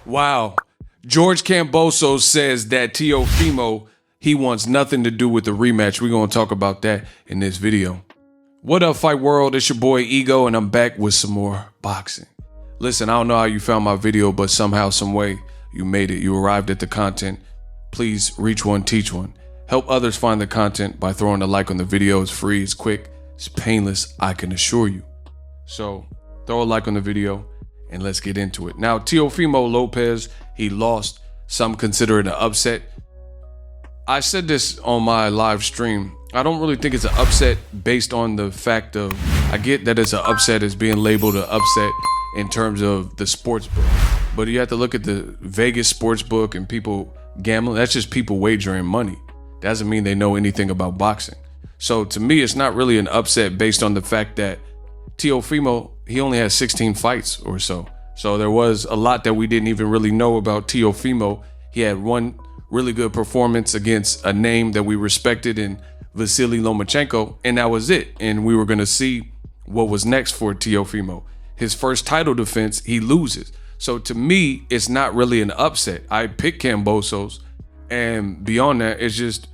Wow. George Kambosos says that Teofimo, he wants nothing to do with the rematch. We're going to talk about that in this video. What up, Fight World? It's your boy Ego, and I'm back with some more boxing. Listen, I don't know how you found my video, but somehow, some way, you made it. You arrived at the content. Please reach one, teach one. Help others find the content by throwing a like on the video. It's free, it's quick, it's painless, I can assure you. So throw a like on the video and let's get into it. Now, Teofimo Lopez, he lost. Some consider it an upset. I said this on my live stream. I don't really think it's an upset based on the fact of, I get that it's an upset, it's being labeled an upset in terms of the sports book. But you have to look at the Vegas sports book and people gambling. That's just people wagering money. Doesn't mean they know anything about boxing. So to me, it's not really an upset based on the fact that Teofimo, he only has 16 fights or so. So there was a lot that we didn't even really know about Teofimo. He had one really good performance against a name that we respected in Vasily Lomachenko, and that was it. And we were going to see what was next for Teofimo. His first title defense, he loses. So to me, it's not really an upset. I picked Kambosos, and beyond that, it's just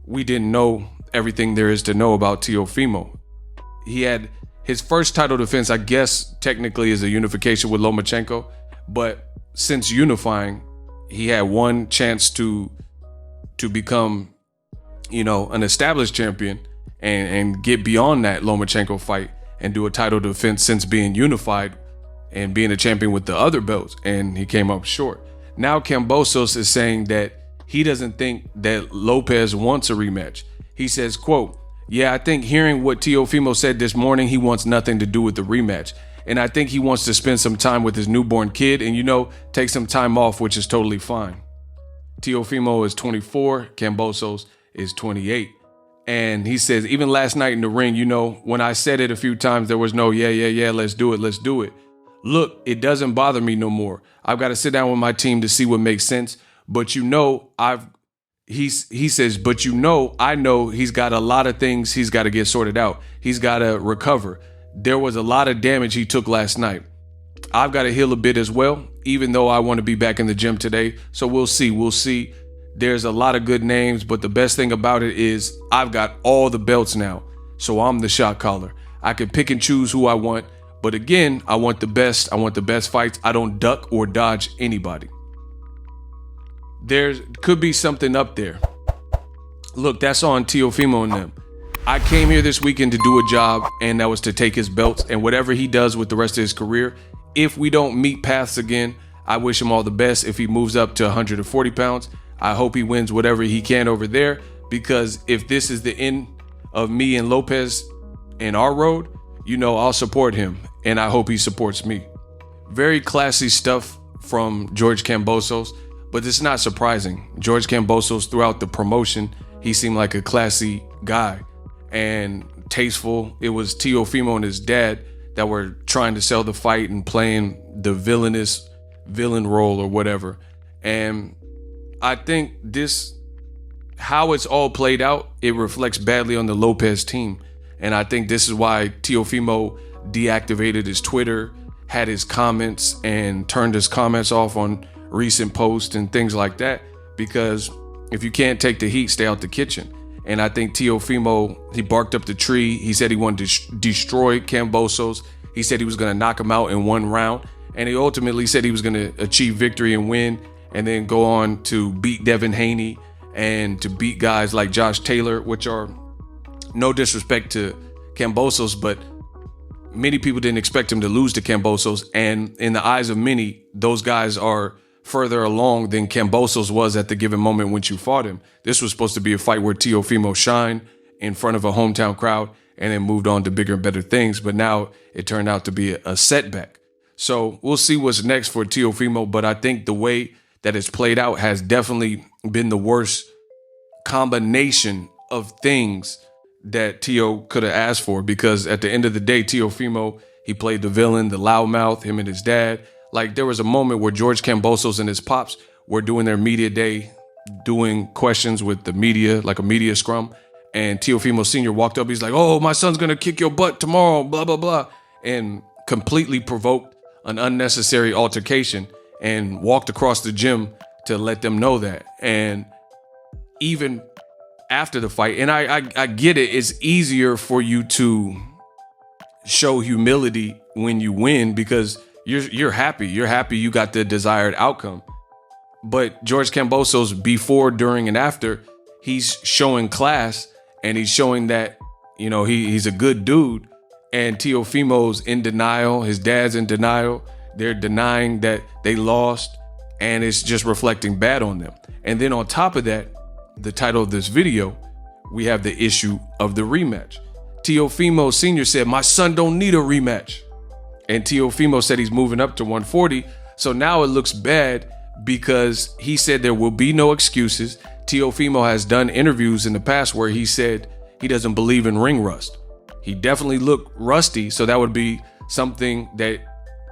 we didn't know everything there is to know about Teofimo. He had his first title defense, I guess, technically is a unification with Lomachenko, but since unifying, he had one chance to become, an established champion and get beyond that Lomachenko fight and do a title defense since being unified and being a champion with the other belts, and he came up short. Now Kambosos is saying that he doesn't think that Lopez wants a rematch. He says, quote, "Yeah, I think hearing what Teofimo said this morning, he wants nothing to do with the rematch. And I think he wants to spend some time with his newborn kid and, take some time off, which is totally fine." Teofimo is 24, Kambosos is 28. And he says, even last night in the ring, when I said it a few times, there was no, yeah, let's do it. Look, it doesn't bother me no more. I've got to sit down with my team to see what makes sense. But he says, but I know he's got a lot of things he's got to get sorted out. He's got to recover. There was a lot of damage he took last night. I've got to heal a bit as well, even though I want to be back in the gym today. So we'll see. There's a lot of good names, but the best thing about it is I've got all the belts now. So I'm the shot caller. I can pick and choose who I want. But again, I want the best. I want the best fights. I don't duck or dodge anybody. There could be something up there. Look, that's on Teofimo and them. I came here this weekend to do a job, and that was to take his belts, and whatever he does with the rest of his career, if we don't meet paths again, I wish him all the best. If he moves up to 140 pounds, I hope he wins whatever he can over there, because if this is the end of me and Lopez and our road, I'll support him, and I hope he supports me. Very classy stuff from George Kambosos. But it's not surprising. George Kambosos, throughout the promotion, he seemed like a classy guy and tasteful. It was Teofimo and his dad that were trying to sell the fight and playing the villain role or whatever. And I think how it's all played out, it reflects badly on the Lopez team. And I think this is why Teofimo deactivated his Twitter, had his comments, and turned his comments off on recent posts and things like that, because if you can't take the heat, stay out the kitchen. And I think Teofimo, he barked up the tree. He said he wanted to destroy Kambosos. He said he was going to knock him out in one round, and he ultimately said he was going to achieve victory and win, and then go on to beat Devin Haney and to beat guys like Josh Taylor, which are, no disrespect to Kambosos, but many people didn't expect him to lose to Kambosos, and in the eyes of many, those guys are further along than Kambosos was at the given moment when you fought him. This was supposed to be a fight where Teofimo shined in front of a hometown crowd and then moved on to bigger and better things, but now it turned out to be a setback. So we'll see what's next for Teofimo, but I think the way that it's played out has definitely been the worst combination of things that Teo could have asked for, because at the end of the day, Teofimo, he played the villain, the loudmouth, him and his dad. Like, there was a moment where George Kambosos and his pops were doing their media day, doing questions with the media, like a media scrum. And Teofimo Sr. walked up. He's like, "Oh, my son's going to kick your butt tomorrow, blah, blah, blah." And completely provoked an unnecessary altercation. and walked across the gym to let them know that. And even after the fight, and I get it, it's easier for you to show humility when you win because you're happy. You're happy you got the desired outcome. But George Kambosos, before, during, and after, he's showing class and he's showing that, you know, he's a good dude. And Teofimo's in denial. His dad's in denial. They're denying that they lost, and it's just reflecting bad on them. And then on top of that, the title of this video, we have the issue of the rematch. Teofimo Sr. said, "My son don't need a rematch." And Teofimo said he's moving up to 140. So now it looks bad because he said there will be no excuses. Teofimo has done interviews in the past where he said he doesn't believe in ring rust. He definitely looked rusty. So that would be something that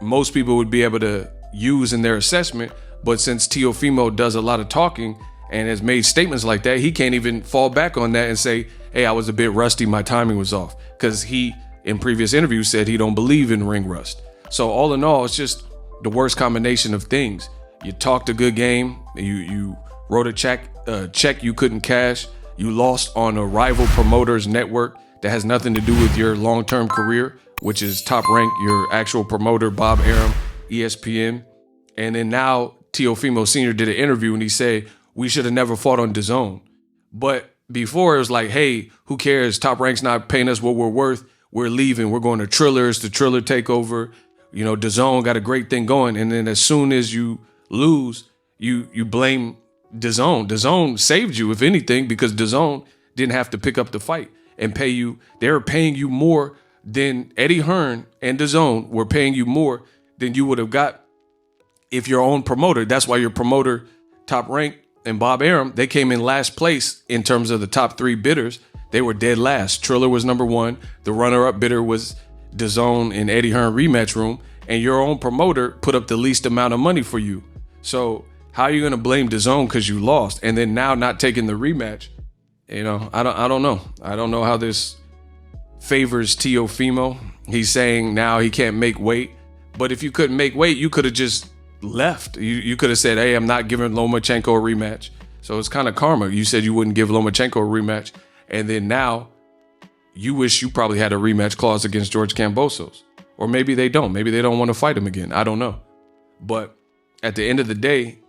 most people would be able to use in their assessment. But since Teofimo does a lot of talking and has made statements like that, he can't even fall back on that and say, hey, I was a bit rusty, my timing was off. Because he, in previous interviews, said he don't believe in ring rust. So all in all, it's just the worst combination of things. You talked a good game, you wrote a check you couldn't cash, you lost on a rival promoter's network that has nothing to do with your long-term career, which is Top Rank, your actual promoter, Bob Arum, ESPN. And then now Teofimo Sr. did an interview and he said, we should have never fought on DAZN. But before it was like, hey, who cares? Top Rank's not paying us what we're worth. We're leaving. We're going to Trillers, the Triller takeover. You know, DAZN got a great thing going. And then as soon as you lose, you blame DAZN. DAZN saved you, if anything, because DAZN didn't have to pick up the fight and pay you. They were paying you more than Eddie Hearn and DAZN were paying you more than you would have got if your own promoter. That's why your promoter, Top Rank, and Bob Arum, they came in last place in terms of the top three bidders. They were dead last. Triller was number one. The runner-up bidder was DAZN and Eddie Hearn rematch room. And your own promoter put up the least amount of money for you. So how are you going to blame DAZN because you lost and then now not taking the rematch? You know, I don't know. I don't know how this favors Teofimo. He's saying now he can't make weight. But if you couldn't make weight, you could have just left. You could have said, hey, I'm not giving Lomachenko a rematch. So it's kind of karma. You said you wouldn't give Lomachenko a rematch. And then now you wish you probably had a rematch clause against George Kambosos. Or maybe they don't. Maybe they don't want to fight him again. I don't know. But at the end of the day,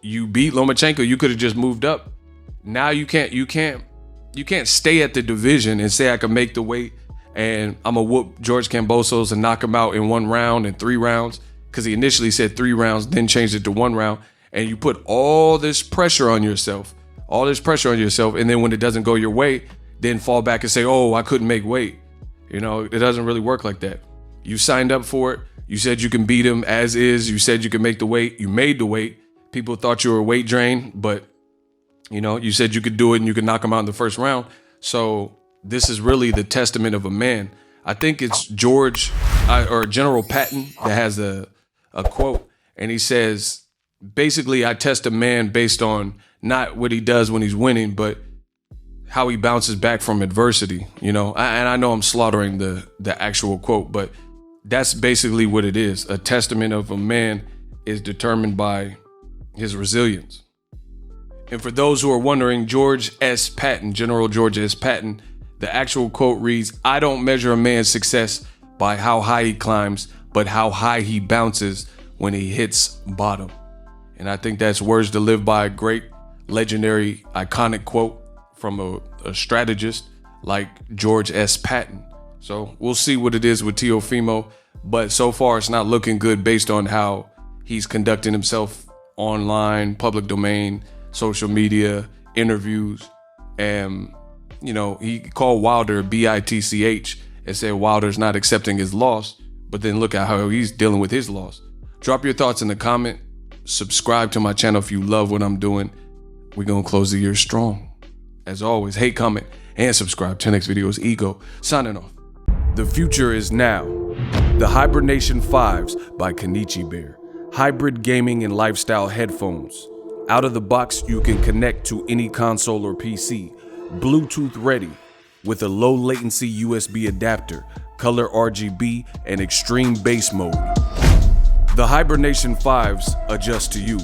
you beat Lomachenko. You could have just moved up. Now you can't stay at the division and say I can make the weight and I'm going to whoop George Kambosos and knock him out in 1 round and 3 rounds. Because he initially said 3 rounds, then changed it to 1 round. And you put all this pressure on yourself. And then when it doesn't go your way, then fall back and say, oh, I couldn't make weight. You know, it doesn't really work like that. You signed up for it. You said you can beat him as is. You said you can make the weight. You made the weight. People thought you were a weight drain, but you know, you said you could do it and you could knock him out in the first round. So this is really the testament of a man. I think it's George or General Patton that has a quote, and he says, basically, I test a man based on not what he does when he's winning, but how he bounces back from adversity. You know, and I know I'm slaughtering the actual quote, but that's basically what it is. A testament of a man is determined by his resilience. And for those who are wondering, George S. Patton, General George S. Patton, the actual quote reads, I don't measure a man's success by how high he climbs, but how high he bounces when he hits bottom. And I think that's words to live by. Great, legendary, iconic quote from a strategist like George S. Patton. So we'll see what it is with Teofimo, but so far it's not looking good based on how he's conducting himself online, public domain, social media, interviews. And, you know, he called Wilder BITCH and said Wilder's not accepting his loss, but then look at how he's dealing with his loss. Drop your thoughts in the comment. Subscribe to my channel if you love what I'm doing. We're going to close the year strong. As always, hate, comment, and subscribe. 10x Videos Ego. Signing off. The future is now. The Hibernation 5s by Kenichi Bear. Hybrid gaming and lifestyle headphones. Out of the box, you can connect to any console or PC. Bluetooth ready with a low latency USB adapter, color RGB, and extreme bass mode. The Hibernation 5s adjust to you.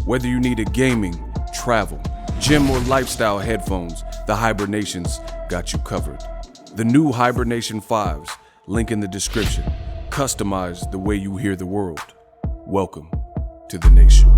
Whether you need a gaming, travel, gym, or lifestyle headphones, the Hibernations got you covered. The new Hibernation 5s, link in the description. Customize the way you hear the world. Welcome to the nation.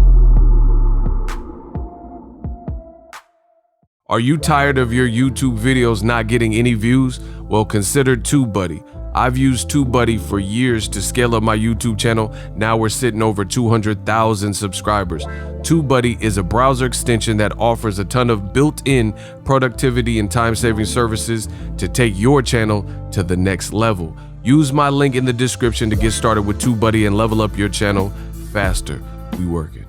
Are you tired of your YouTube videos not getting any views? Well, consider TubeBuddy. I've used TubeBuddy for years to scale up my YouTube channel. Now we're sitting over 200,000 subscribers. TubeBuddy is a browser extension that offers a ton of built-in productivity and time-saving services to take your channel to the next level. Use my link in the description to get started with TubeBuddy and level up your channel faster. We working.